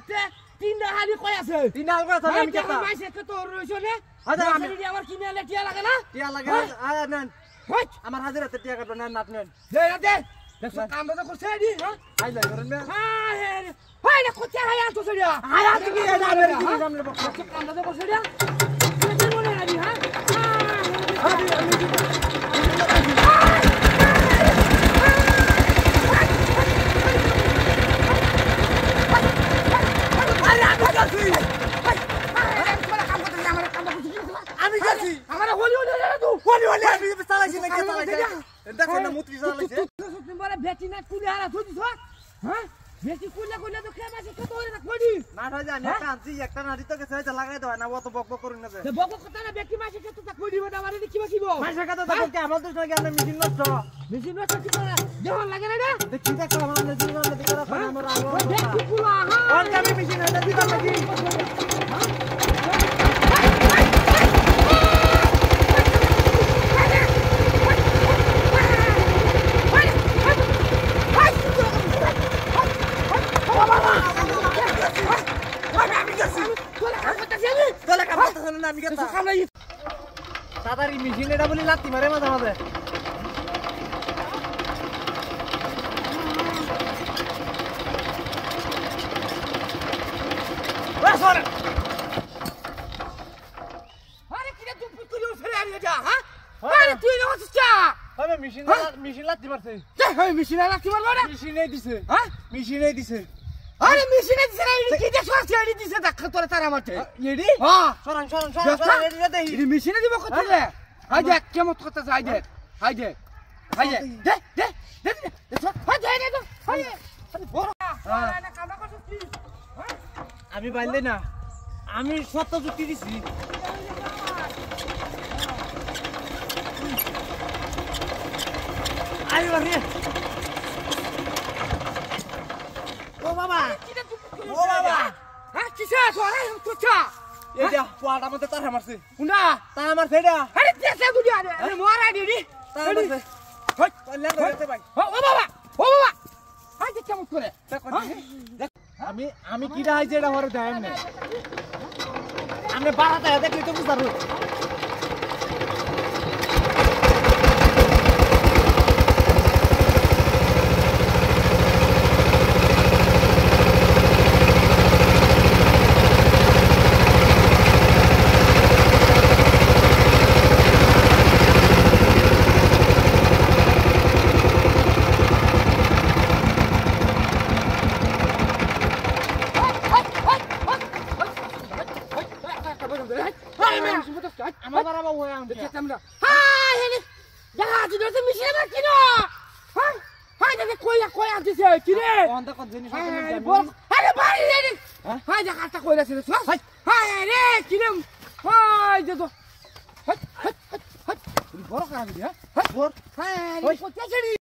তে তিনটা হালি কই আছে তিনটা হাল করে তাহলে আমি কেতা মাইছে কে তোর রইছো না আচ্ছা আমি আমার কিনে আলে টিয়া লাগে না টিয়া লাগে নেন আমার হাজিরাতে টিয়া কাটবেন না নাত নেন দে দে দেখো কাম তো করছে দি হ্যাঁ আই লাই করেন না হ্যাঁ হয় না কোথা হয় তো সরিয়া আয়া তুমি এটা আমার কি সামনে বক্স কাম তো করছে দিয়া তুই মনে আবি হ্যাঁ আমি আমি গেছি আমার হলি হলি তো হলি হলি আমি চালাইছি না কে চালাইছে দেখো না মুত্রি চালাইছে তুমি বলে বেটি না কুলি হারা ধুই দিছ হ্যাঁ বেটি কুলে কুলে তো খেয়ে মাসে কত হইরা কইদি না হয় জানি একটা নাড়ি তো গেছে লাগাই দাও না অত বক বক করুন না তে বক কথা না বেটি মাসে কত তা কইদি বড় আমারে কিবা কিবো মাসে কত দেখো কি আমার দোষ নাকি আমরা মিটিং নষ্ট বেশি নষ্ট কি করে দেহন লাগে না রে দেখি দেখো আমরা জীবন না দেখো আমরা আলো বেটি কুলা হ্যাঁ অন আমি মিটিং না দিবা নাকি আমি কেতা তাড়াতাড়ি মেশিন এটা বলি লাত্তি মারে মাঝে মাঝে আরে কি রে তুই পুতুল ফেলে আনি যা হ্যাঁ আরে তুই না হচ্ছিস চা আমি মেশিন লাত্তি মারছে এই মেশিন আলা কি মারবো রে মেশিনে দিছে হ্যাঁ মেশিনে দিছে আরে মেশিনে দিছে না কি দে সরছে আনি দিছে দেখ তোরে তারা মারতে এডি হ্যাঁ সরান এডি দেই এই মেশিনে দিব কত রে আই দেখ কেমন কথা আই দেখ আই দেখ আই দেখ দে দে দে দে সর হাই দে দে হাই আরে বড় না কামা করছিস কি হ্যাঁ আমি বাইলে না আমি সত্য যুক্তি দিছি আই বাবা ও বাবা ও বাবা হ্যাঁ কিসে তোরে তুচ্ছা এইটা পোয়াটা মধ্যে তার মারছে উনা তা আমার সেটা আরে দেশে গুলি আরে মোরা দিদি তার মারছে হই পাল্লা ধরতে ভাই ও বাবা ও বাবা আই দেখ কেমন করে আমি কি রাই যেটা হরে দেয় এমনি আমি বাড়াতে দেখলি তো বুঝতে পারবো আমার বাবা ওই আমি দেখতে আমরা হাই হেলি দেখা দিলো তো মিশে না কি না হাই হাই দেখে কই আনতেছে কি রে অন্ধ কত জিনিস আরে বাড়ি রে হাই দেখা তা কইরা ছিল হাই হাই রে কি রে হাই যে তো হাই হাই হাই বড় কাজ রে হাই বড় হাই কোথায়